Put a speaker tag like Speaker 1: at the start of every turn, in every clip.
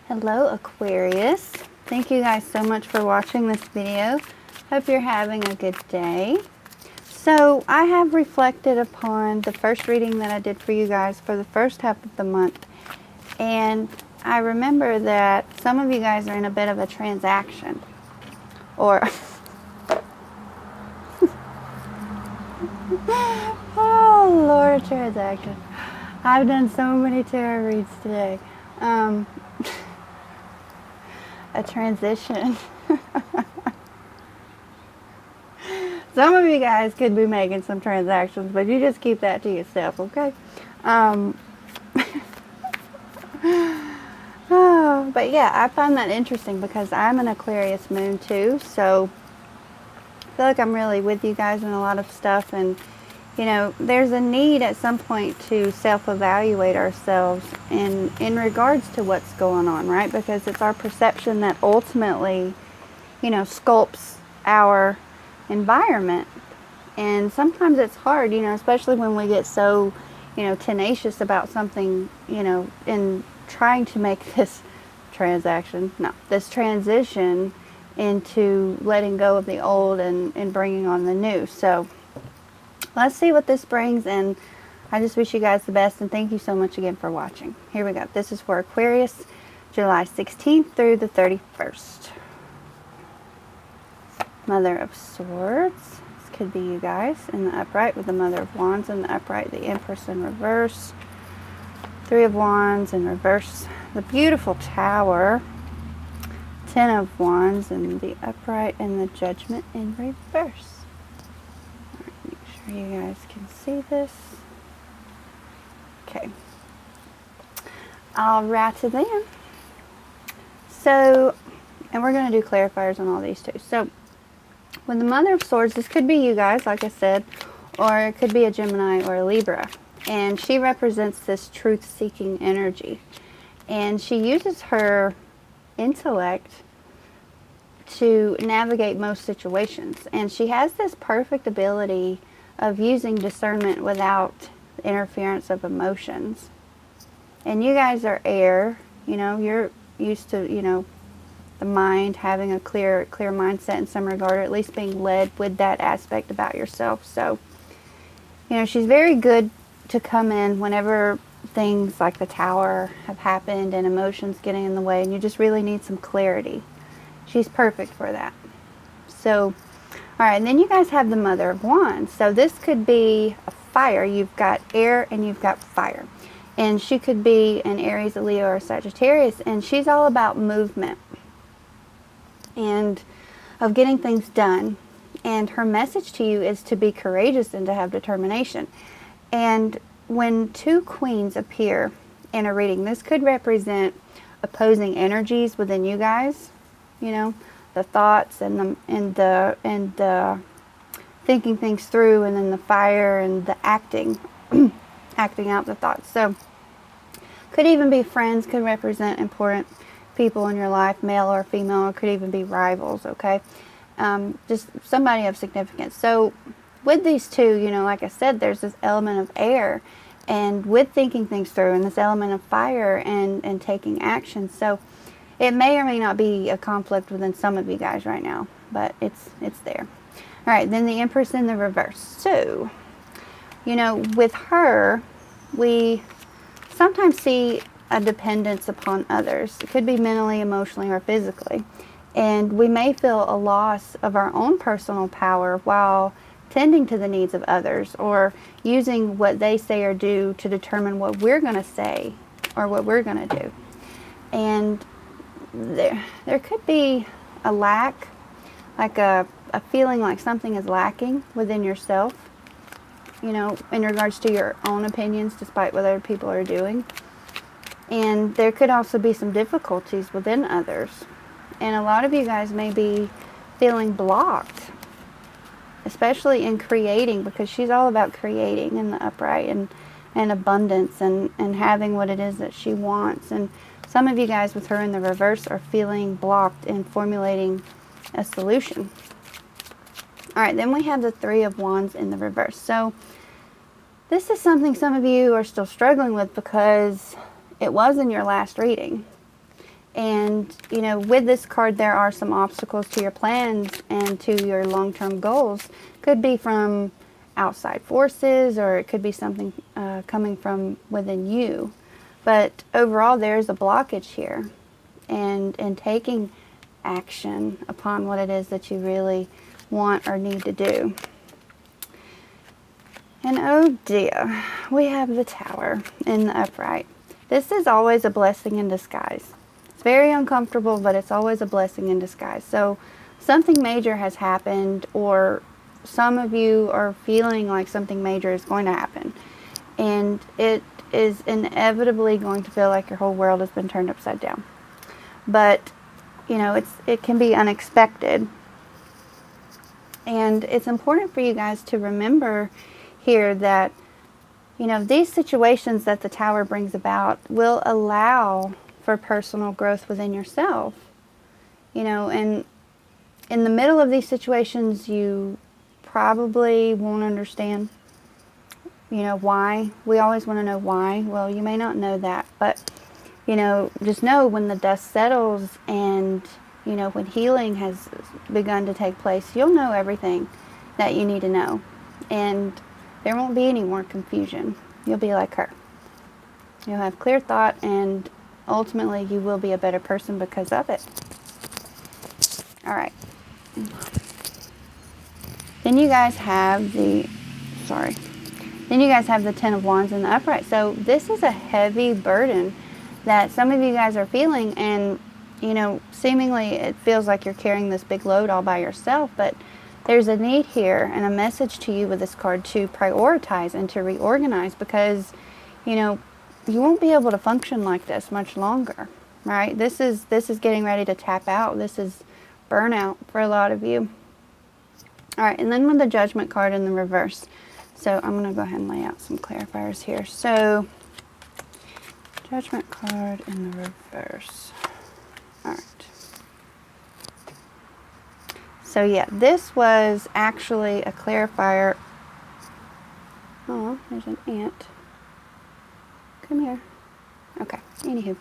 Speaker 1: Hello Aquarius. Thank you guys so much for watching this video. Hope you're having a good day. So I have reflected upon the first reading that I did for you guys for the first half of the month. And I remember that some of you guys are in a bit of a transaction. Or oh Lord, transaction. I've done so many tarot reads today. A transition. Some of you guys could be making some transactions, but you just keep that to yourself, okay? But yeah, I find that interesting because I'm an Aquarius moon too, so I feel like I'm really with you guys in a lot of stuff, and you know, there's a need at some point to self-evaluate ourselves in regards to what's going on, right? Because it's our perception that ultimately, you know, sculpts our environment. And sometimes it's hard, you know, especially when we get so, you know, tenacious about something, you know, in trying to make this this transition into letting go of the old and bringing on the new. So let's see what this brings, and I just wish you guys the best, and thank you so much again for watching. Here we go. This is for Aquarius, July 16th through the 31st. Mother of Swords. This could be you guys in the upright, with the Mother of Wands in the upright, the Empress in reverse, Three of Wands in reverse, the beautiful Tower, Ten of Wands in the upright, and the Judgment in reverse. Make sure you guys can see this. Okay. All right then. So, and we're going to do clarifiers on all these too. So, with the Mother of Swords, this could be you guys, like I said, or it could be a Gemini or a Libra. And she represents this truth-seeking energy. And she uses her intellect to navigate most situations. And she has this perfect ability of using discernment without the interference of emotions. And you guys are air, you know, you're used to, you know, the mind having a clear mindset in some regard, or at least being led with that aspect about yourself. So, you know, she's very good to come in whenever things like the Tower have happened and emotions getting in the way and you just really need some clarity. She's perfect for that. So, alright, and then you guys have the Mother of Wands. So this could be a fire. You've got air and you've got fire. And she could be an Aries, a Leo, or a Sagittarius, and she's all about movement and of getting things done. And her message to you is to be courageous and to have determination. And when two queens appear in a reading, this could represent opposing energies within you guys. You know, the thoughts and the thinking things through, and then the fire and the acting, acting out the thoughts. So, could even be friends, could represent important people in your life, male or female, or could even be rivals, okay? Just somebody of significance. So, with these two, you know, like I said, there's this element of air, and with thinking things through, and this element of fire and taking action. So, it may or may not be a conflict within some of you guys right now, but it's there. All right, then the Empress in the reverse. So, you know, with her, we sometimes see a dependence upon others. It could be mentally, emotionally, or physically. And we may feel a loss of our own personal power while tending to the needs of others, or using what they say or do to determine what we're going to say or what we're going to do. And there could be a lack, like a feeling like something is lacking within yourself, you know, in regards to your own opinions, despite what other people are doing. And there could also be some difficulties within others. And a lot of you guys may be feeling blocked, especially in creating, because she's all about creating in the upright and abundance and having what it is that she wants. And some of you guys with her in the reverse are feeling blocked in formulating a solution. All right, then we have the Three of Wands in the reverse. So this is something some of you are still struggling with because it was in your last reading. And, you know, with this card, there are some obstacles to your plans and to your long-term goals. Could be from outside forces, or it could be something coming from within you. But overall, there's a blockage here. And taking action upon what it is that you really want or need to do. And oh dear, we have the Tower in the upright. This is always a blessing in disguise. It's very uncomfortable, but it's always a blessing in disguise. So something major has happened, or some of you are feeling like something major is going to happen. And it is inevitably going to feel like your whole world has been turned upside down. But, you know, it can be unexpected. And it's important for you guys to remember here that, you know, these situations that the Tower brings about will allow for personal growth within yourself. You know, and in the middle of these situations, you probably won't understand, you know, why. We always want to know why. Well, you may not know that, but, you know, just know when the dust settles and, you know, when healing has begun to take place, you'll know everything that you need to know. And there won't be any more confusion. You'll be like her. You'll have clear thought, and ultimately you will be a better person because of it. All right. Then you guys have the, Then you guys have the Ten of Wands in the upright. So this is a heavy burden that some of you guys are feeling, and, you know, seemingly it feels like you're carrying this big load all by yourself, but there's a need here and a message to you with this card to prioritize and to reorganize, because, you know, you won't be able to function like this much longer, right? This is getting ready to tap out. This is burnout for a lot of you. All right, and then with the Judgment card in the reverse. So I'm going to go ahead and lay out some clarifiers here. So, Judgment card in the reverse. All right. So yeah, this was actually a clarifier. Oh, there's an ant. Come here. Okay, anywho.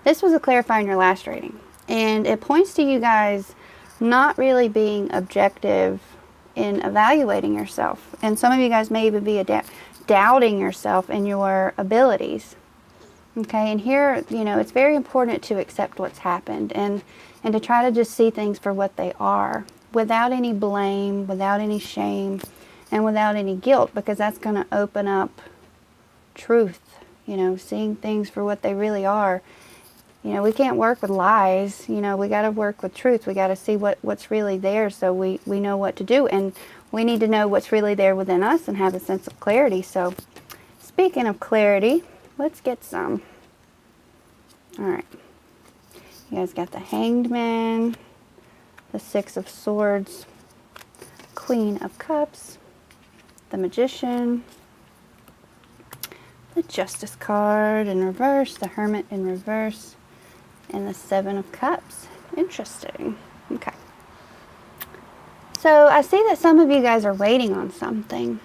Speaker 1: This was a clarifier in your last reading. And it points to you guys not really being objective in evaluating yourself. And some of you guys may even be doubting yourself and your abilities. Okay, and here, you know, it's very important to accept what's happened and to try to just see things for what they are, without any blame, without any shame, and without any guilt, because that's going to open up truth, you know, seeing things for what they really are. You know, we can't work with lies. You know, we got to work with truth. We got to see what's really there, so we know what to do. And we need to know what's really there within us and have a sense of clarity. So, speaking of clarity, let's get some. All right. You guys got the Hanged Man, the Six of Swords, Queen of Cups, the Magician, the Justice card in reverse, the Hermit in reverse, and the Seven of Cups. Interesting. Okay. So I see that some of you guys are waiting on something,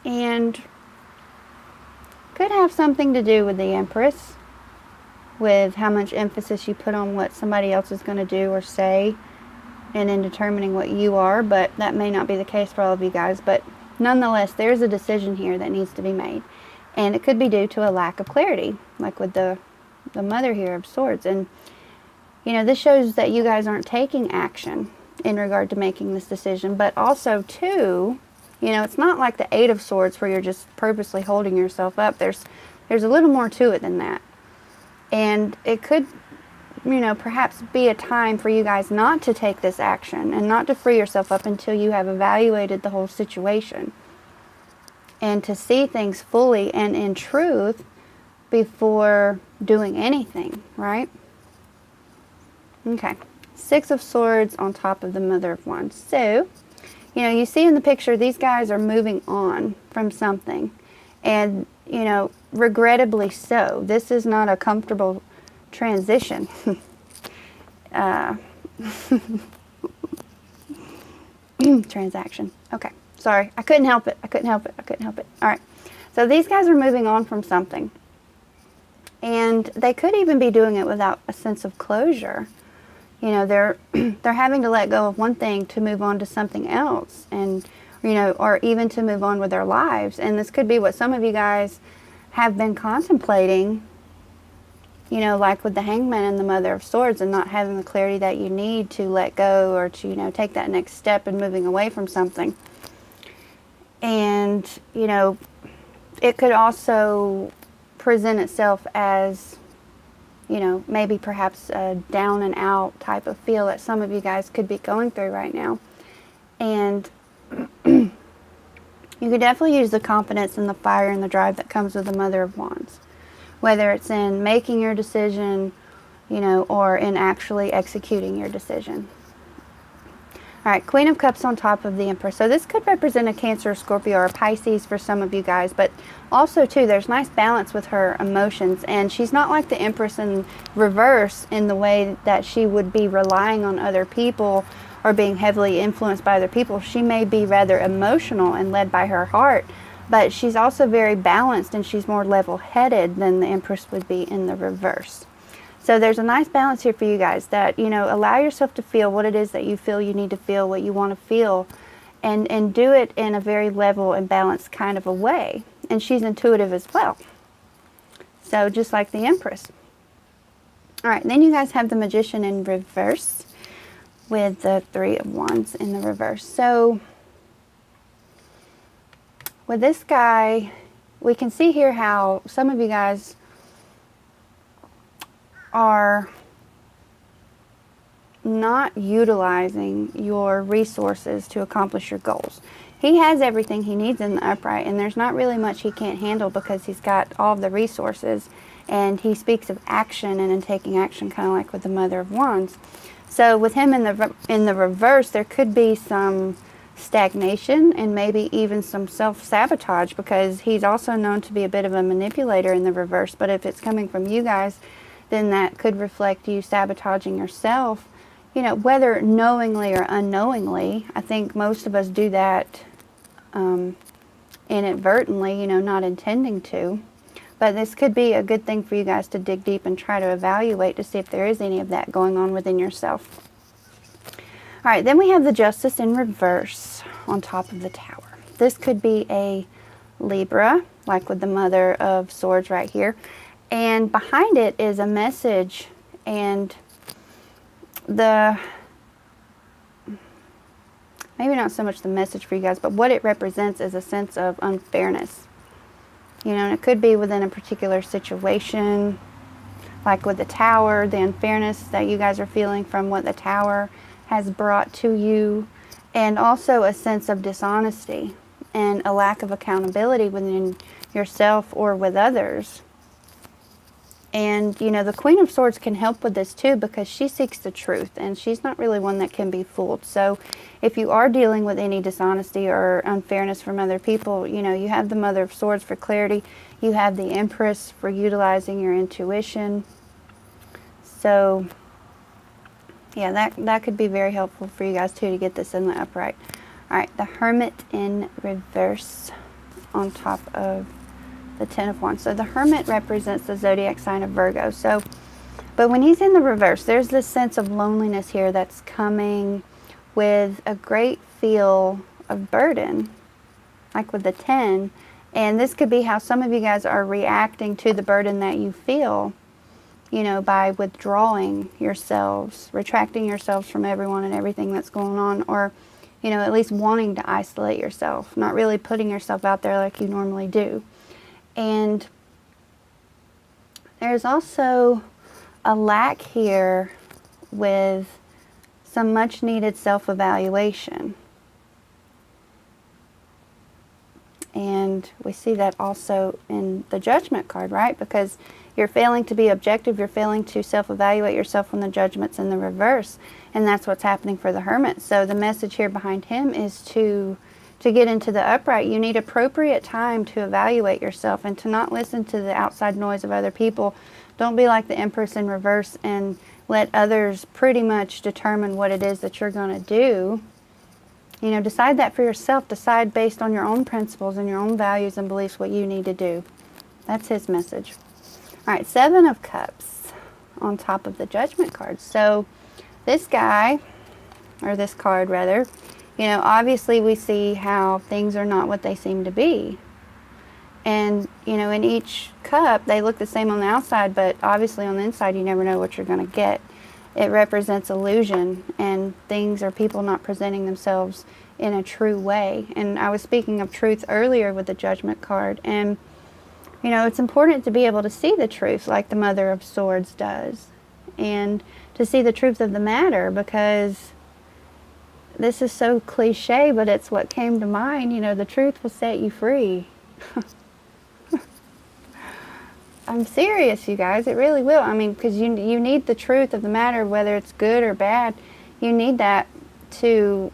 Speaker 1: and could have something to do with the Empress, with how much emphasis you put on what somebody else is going to do or say, and in determining what you are. But that may not be the case for all of you guys. But nonetheless, there's a decision here that needs to be made, and it could be due to a lack of clarity, like with the Mother here of Swords. And, you know, this shows that you guys aren't taking action in regard to making this decision. But also, too, you know, it's not like the Eight of Swords where you're just purposely holding yourself up. There's a little more to it than that. And it could, you know, perhaps be a time for you guys not to take this action and not to free yourself up until you have evaluated the whole situation, and to see things fully and in truth before doing anything, right? Okay. Six of Swords on top of the Mother of Wands. So, you know, you see in the picture, these guys are moving on from something. And, you know, regrettably so. This is not a comfortable transition. Transaction. Okay. Sorry. I couldn't help it. All right. So these guys are moving on from something. And they could even be doing it without a sense of closure. You know, they're having to let go of one thing to move on to something else, and you know, or even to move on with their lives. And this could be what some of you guys have been contemplating, you know, like with the Hangman and the Mother of Swords, and not having the clarity that you need to let go or to, you know, take that next step in moving away from something. And, you know, it could also present itself as, you know, maybe perhaps a down and out type of feel that some of you guys could be going through right now. And you could definitely use the confidence and the fire and the drive that comes with the Mother of Wands, whether it's in making your decision, you know, or in actually executing your decision. All right, Queen of Cups on top of the Empress. So this could represent a Cancer, Scorpio, or a Pisces for some of you guys, but also too, there's nice balance with her emotions, and she's not like the Empress in reverse in the way that she would be relying on other people or being heavily influenced by other people. She may be rather emotional and led by her heart, but she's also very balanced, and she's more level-headed than the Empress would be in the reverse. So there's a nice balance here for you guys that, you know, allow yourself to feel what it is that you feel you need to feel, what you want to feel, and do it in a very level and balanced kind of a way. And she's intuitive as well. So just like the Empress. All right, then you guys have the Magician in reverse with the Three of Wands in the reverse. So with this guy, we can see here how some of you guys are not utilizing your resources to accomplish your goals. He has everything he needs in the upright, and there's not really much he can't handle because he's got all of the resources, and he speaks of action and in taking action, kind of like with the Mother of Wands. So with him in the reverse, there could be some stagnation and maybe even some self-sabotage, because he's also known to be a bit of a manipulator in the reverse. But if it's coming from you guys, then that could reflect you sabotaging yourself, you know, whether knowingly or unknowingly. I think most of us do that inadvertently, you know, not intending to. But this could be a good thing for you guys to dig deep and try to evaluate to see if there is any of that going on within yourself. All right, then we have the Justice in reverse on top of the Tower. This could be a Libra, like with the Mother of Swords right here. And behind it is a message, and maybe not so much the message for you guys, but what it represents is a sense of unfairness. You know, and it could be within a particular situation, like with the Tower, the unfairness that you guys are feeling from what the Tower has brought to you, and also a sense of dishonesty and a lack of accountability within yourself or with others. And, you know, the Queen of Swords can help with this too, because she seeks the truth, and she's not really one that can be fooled. So if you are dealing with any dishonesty or unfairness from other people, you know, you have the Mother of Swords for clarity. You have the Empress for utilizing your intuition. So, yeah, that could be very helpful for you guys too, to get this in the upright. All right, the Hermit in reverse on top of the Ten of Wands. So the Hermit represents the zodiac sign of Virgo. So, but when he's in the reverse, there's this sense of loneliness here that's coming with a great feel of burden, like with the 10. And this could be how some of you guys are reacting to the burden that you feel, you know, by withdrawing yourselves, retracting yourselves from everyone and everything that's going on, or, you know, at least wanting to isolate yourself, not really putting yourself out there like you normally do. And there's also a lack here with some much needed self-evaluation. And we see that also in the Judgment card, right? Because you're failing to be objective, you're failing to self-evaluate yourself when the Judgment's in the reverse. And that's what's happening for the Hermit. So the message here behind him is to get into the upright, you need appropriate time to evaluate yourself and to not listen to the outside noise of other people. Don't be like the Empress in reverse and let others pretty much determine what it is that you're going to do. You know, decide that for yourself. Decide based on your own principles and your own values and beliefs what you need to do. That's his message. All right, Seven of Cups on top of the Judgment card. So this guy, or this card rather, you know, obviously we see how things are not what they seem to be. And, you know, in each cup, they look the same on the outside, but obviously on the inside, you never know what you're going to get. It represents illusion and things or people not presenting themselves in a true way. And I was speaking of truth earlier with the Judgment card. And, you know, it's important to be able to see the truth like the Mother of Swords does. And to see the truth of the matter, because this is so cliche, but it's what came to mind. You know, the truth will set you free. I'm serious, you guys. It really will. I mean, because you need the truth of the matter, whether it's good or bad. You need that to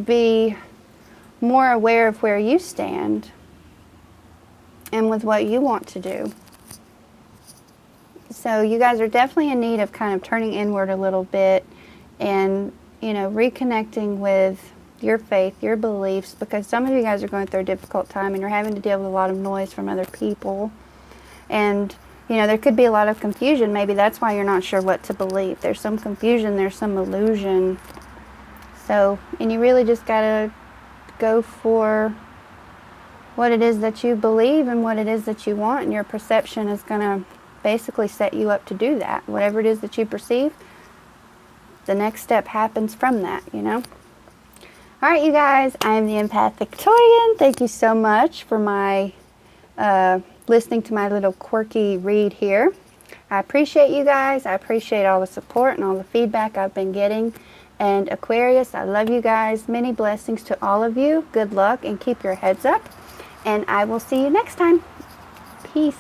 Speaker 1: be more aware of where you stand and with what you want to do. So you guys are definitely in need of kind of turning inward a little bit and, you know, reconnecting with your faith, your beliefs, because some of you guys are going through a difficult time and you're having to deal with a lot of noise from other people. And, you know, there could be a lot of confusion. Maybe that's why you're not sure what to believe. There's some confusion, there's some illusion. So, and you really just got to go for what it is that you believe and what it is that you want, and your perception is going to basically set you up to do that. Whatever it is that you perceive, the next step happens from that, you know. All right, you guys, I am the Empath Victorian. Thank you so much for my listening to my little quirky read here. I appreciate you guys. I appreciate all the support and all the feedback I've been getting. And Aquarius, I love you guys. Many blessings to all of you. Good luck and keep your heads up. And I will see you next time. Peace.